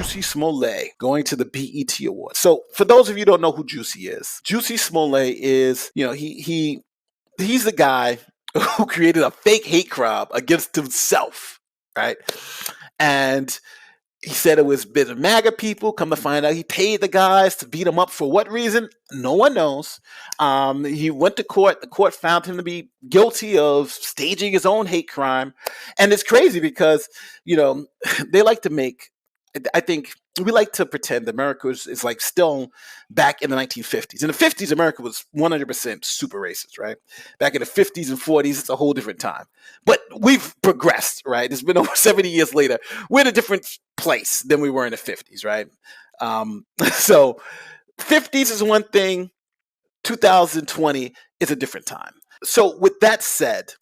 Jussie Smollett going to the BET Awards. So for those of you who don't know who Jussie is, Jussie Smollett is, he's the guy who created a fake hate crime against himself, right? And he said it was bit of MAGA people. Come to find out, he paid the guys to beat him up for what reason? No one knows. He went to court. The court found him to be guilty of staging his own hate crime. And it's crazy because, they like to make, I think we like to pretend America is like still back in the 1950s. In the 50s, America was 100% super racist, right? Back in the 50s and 40s, it's a whole different time. But we've progressed, right? It's been over 70 years later. We're in a different place than we were in the 50s, right? So 50s is one thing, 2020 is a different time. So with that said,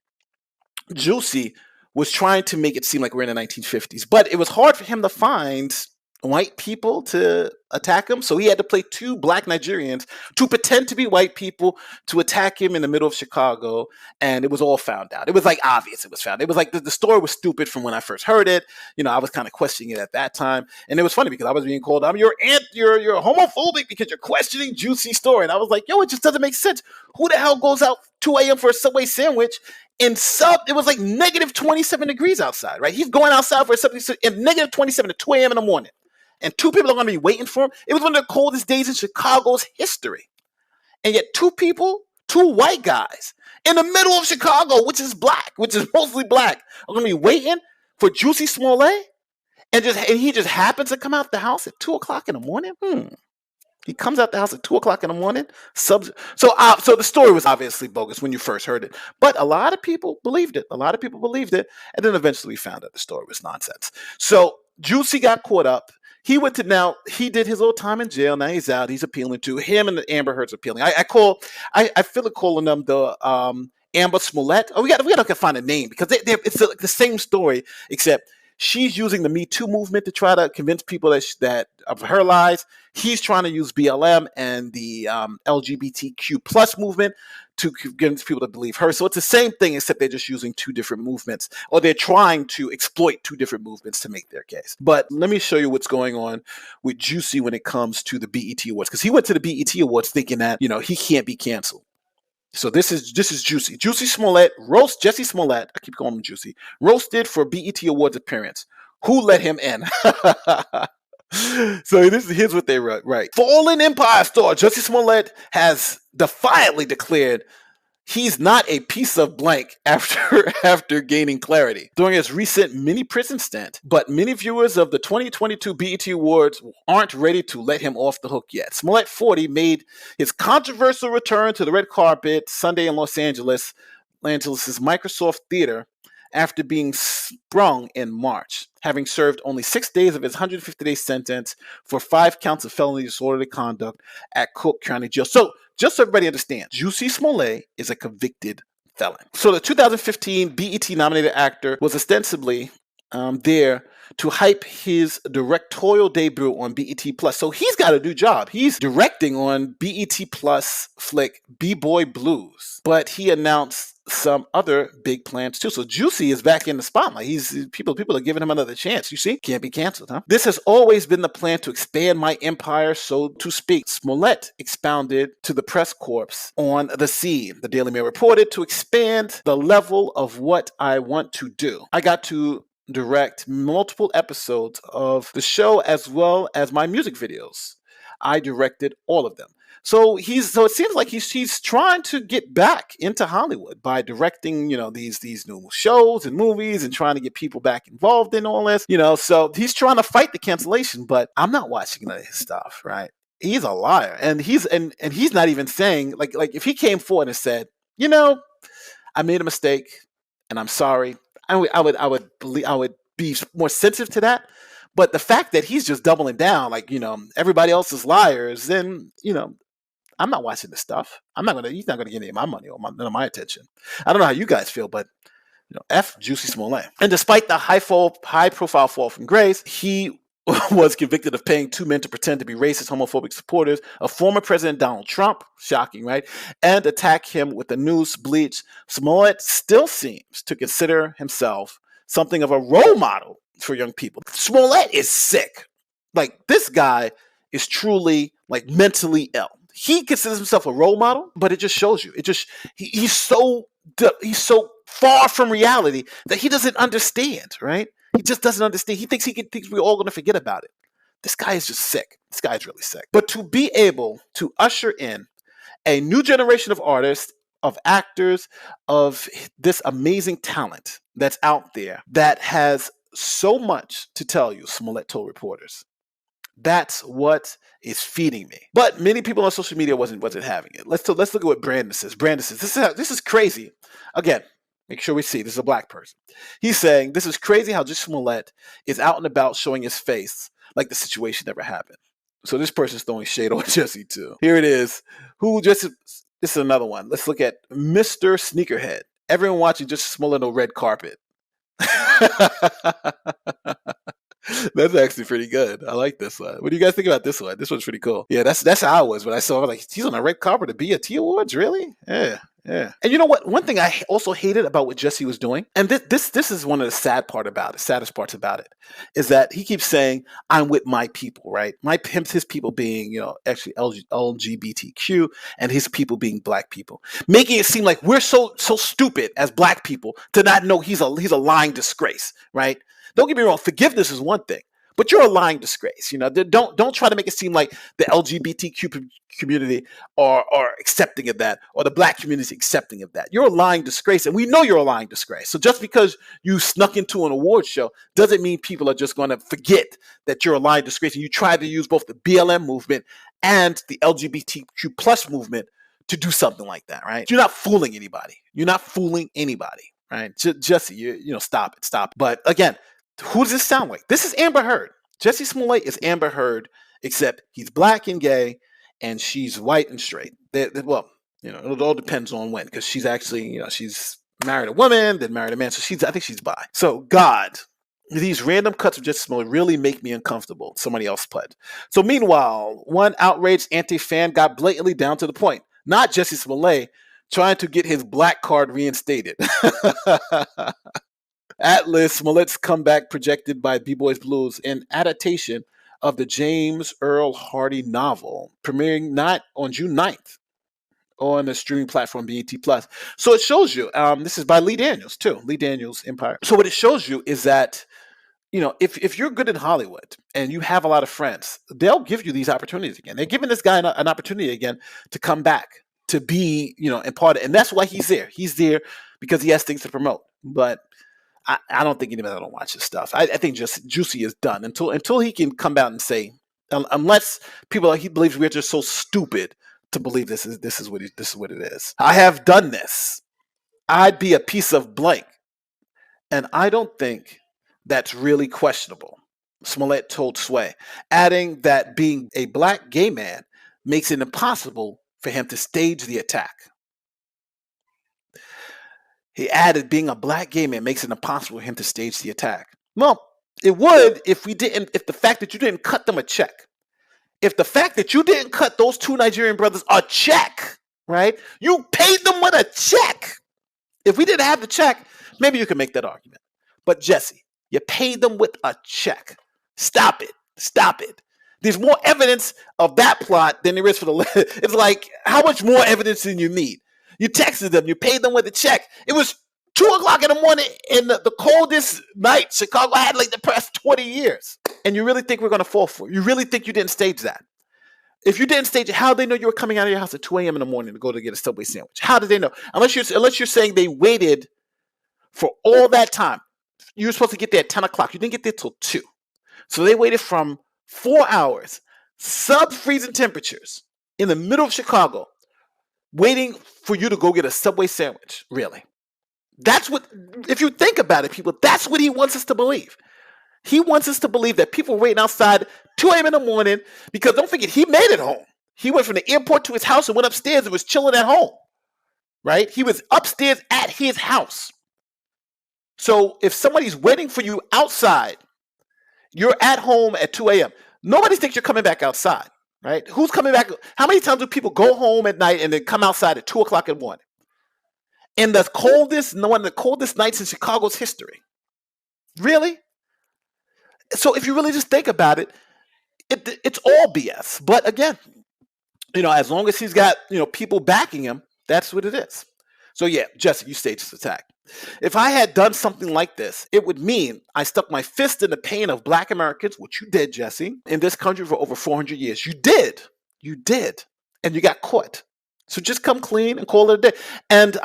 Jussie was trying to make it seem like we're in the 1950s, but it was hard for him to find white people to attack him. So he had to play two black Nigerians to pretend to be white people to attack him in the middle of Chicago. And it was all found out. It was like obvious it was found. It was like the story was stupid from when I first heard it. I was kind of questioning it at that time. And it was funny because I was being called, you're homophobic because you're questioning Jussie's story. And I was like, it just doesn't make sense. Who the hell goes out 2 a.m. for a Subway sandwich? It was like negative 27 degrees outside, right? He's going outside for a Subway in negative 27 at 2 a.m. in the morning. And two people are going to be waiting for him. It was one of the coldest days in Chicago's history. And yet two white guys in the middle of Chicago, which is mostly black, are going to be waiting for Jussie Smollett. And he just happens to come out the house at 2 o'clock in the morning. He comes out the house at 2 o'clock in the morning. So the story was obviously bogus when you first heard it. But a lot of people believed it. And then eventually found out the story was nonsense. So Jussie got caught up. He did his little time in jail. Now he's out. He's appealing to him, and Amber Heard's appealing. I feel like calling them the Amber Smollett. Oh, we got to find a name because it's like the same story, except she's using the Me Too movement to try to convince people that of her lies. He's trying to use BLM and the LGBTQ plus movement to convince people to believe her. So it's the same thing, except they're just using two different movements, or they're trying to exploit two different movements to make their case. But let me show you what's going on with Jussie when it comes to the BET Awards, because he went to the BET Awards thinking that he can't be canceled. So this is Jussie. Jussie Smollett Jussie Smollett. I keep calling him Jussie. Roasted for BET Awards appearance. Who let him in? So here's what they wrote. Right. Fallen Empire star Jussie Smollett has defiantly declared he's not a piece of blank after gaining clarity during his recent mini prison stint. But many viewers of the 2022 BET Awards aren't ready to let him off the hook yet. Smollett, 40, made his controversial return to the red carpet Sunday in Los Angeles' Microsoft Theater after being sprung in March, having served only 6 days of his 150-day sentence for 5 counts of felony disorderly conduct at Cook County Jail. So, just so everybody understands, Jussie Smollett is a convicted felon. So the 2015 BET nominated actor was ostensibly there to hype his directorial debut on BET Plus. So he's got a new job. He's directing on BET Plus flick B-Boy Blues. But he announced some other big plans too. So Jussie is back in the spotlight. People are giving him another chance. You see, can't be canceled, huh? This has always been the plan to expand my empire, so to speak. Smollett expounded to the press corps on the scene. The Daily Mail reported, to expand the level of what I want to do, I got to direct multiple episodes of the show as well as my music videos. I directed all of them. So it seems like he's trying to get back into Hollywood by directing, these new shows and movies and trying to get people back involved in all this, so he's trying to fight the cancellation, but I'm not watching none of his stuff, right? He's a liar. And he's not even saying like if he came forward and said, I made a mistake and I'm sorry, I would be more sensitive to that. But the fact that he's just doubling down, like, everybody else is liars, then, I'm not watching this stuff. He's not gonna get any of my money or none of my attention. I don't know how you guys feel, but F Jussie Smollett. And despite the high profile fall from grace, he was convicted of paying 2 men to pretend to be racist, homophobic supporters of former President Donald Trump. Shocking, right? And attack him with the noose bleach. Smollett still seems to consider himself something of a role model for young people. Smollett is sick. Like, this guy is truly like mentally ill. He considers himself a role model, but it just shows you. It just he's so far from reality that he doesn't understand, right? He just doesn't understand. He thinks we're all going to forget about it. This guy is just sick. This guy is really sick. But to be able to usher in a new generation of artists, of actors, of this amazing talent that's out there that has so much to tell you, Smollett told reporters. That's what is feeding me. But many people on social media wasn't having it. Let's look at what Brandon says. Brandon says, this is crazy. Again, make sure we see this is a black person. He's saying this is crazy how Jussie Smollett is out and about showing his face like the situation never happened. So this person's throwing shade on Jussie too. Here it is. This is another one. Let's look at Mr. Sneakerhead. Everyone watching Jussie Smollett on red carpet. That's actually pretty good. I like this one. What do you guys think about this one? This one's pretty cool. Yeah, that's how I was when I saw it. Like, he's on a red carpet to be at T Awards, really? Yeah. Yeah. And you know what? One thing I also hated about what Jussie was doing, and this is one of the saddest parts about it, is that he keeps saying, I'm with my people, right? His people being, actually LGBTQ, and his people being black people. Making it seem like we're so stupid as black people to not know he's a lying disgrace, right? Don't get me wrong, forgiveness is one thing, but you're a lying disgrace. Don't try to make it seem like the LGBTQ community are accepting of that, or the black community is accepting of that. You're a lying disgrace, and we know you're a lying disgrace. So just because you snuck into an award show doesn't mean people are just going to forget that you're a lying disgrace. And you tried to use both the BLM movement and the LGBTQ plus movement to do something like that, right? You're not fooling anybody. Right? Jussie, stop it. But again, who does this sound like? This is Amber Heard. Jussie Smollett is Amber Heard, except he's black and gay, and she's white and straight. It all depends on when, because she's actually, she's married a woman, then married a man, so I think she's bi. So God, these random cuts of Jussie Smollett really make me uncomfortable. Somebody else put. So meanwhile, one outraged anti-fan got blatantly down to the point. Not Jussie Smollett trying to get his black card reinstated. Atlas, Smollett's comeback projected by B-Boys Blues, an adaptation of the James Earl Hardy novel, premiering not on June 9th on the streaming platform BET+. So it shows you, this is by Lee Daniels too, Lee Daniels Empire. So what it shows you is that, if you're good in Hollywood and you have a lot of friends, they'll give you these opportunities again. They're giving this guy an opportunity again to come back, to be, and part of it. And that's why he's there. He's there because he has things to promote. But I don't think anybody don't watch his stuff. I think just Jussie is done until he can come out and say, unless he believes we're just so stupid to believe this is what it is. I have done this. I'd be a piece of blank, and I don't think that's really questionable. Smollett told Sway, adding that being a black gay man makes it impossible for him to stage the attack. He added, being a black gay man makes it impossible for him to stage the attack. Well, it would if the fact that you didn't cut them a check. If the fact that you didn't cut those two Nigerian brothers a check, right? You paid them with a check. If we didn't have the check, maybe you could make that argument. But Jussie, you paid them with a check. Stop it. There's more evidence of that plot than there is for the... It's like, how much more evidence do you need? You texted them. You paid them with a check. It was 2 o'clock in the morning in the coldest night Chicago had like the past 20 years. And you really think we're going to fall for it? You really think you didn't stage that? If you didn't stage it, how did they know you were coming out of your house at 2 a.m. in the morning to go to get a Subway sandwich? How did they know? Unless you're saying they waited for all that time. You were supposed to get there at 10 o'clock. You didn't get there till 2. So they waited from 4 hours, sub-freezing temperatures in the middle of Chicago, waiting for you to go get a Subway sandwich, really. That's what, if you think about it, people, that's what he wants us to believe. He wants us to believe that people were waiting outside 2 a.m. in the morning because don't forget, he made it home. He went from the airport to his house and went upstairs and was chilling at home, right? He was upstairs at his house. So if somebody's waiting for you outside, you're at home at 2 a.m. Nobody thinks you're coming back outside. Right? Who's coming back? How many times do people go home at night and then come outside at 2 o'clock in the morning? In one of the coldest nights in Chicago's history. Really? So if you really just think about it, It's all BS. But again, as long as he's got, people backing him, that's what it is. So yeah, Jussie, you staged this attack. If I had done something like this, it would mean I stuck my fist in the pain of Black Americans, which you did, Jussie, in this country for over 400 years. You did. You did. And you got caught. So just come clean and call it a day. And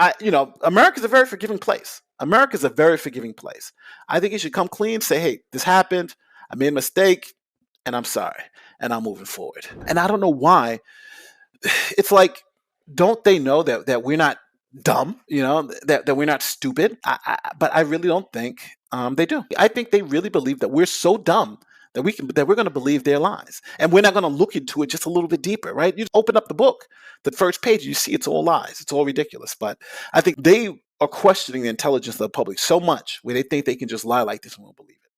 America's a very forgiving place. America's a very forgiving place. I think you should come clean, say, hey, this happened. I made a mistake and I'm sorry. And I'm moving forward. And I don't know why. It's like, don't they know that we're not dumb, that we're not stupid? But I really don't think they do. I think they really believe that we're so dumb that we're going to believe their lies, and we're not going to look into it just a little bit deeper, right? You open up the book, the first page, you see it's all lies, it's all ridiculous. But I think they are questioning the intelligence of the public so much, where they think they can just lie like this and won't believe.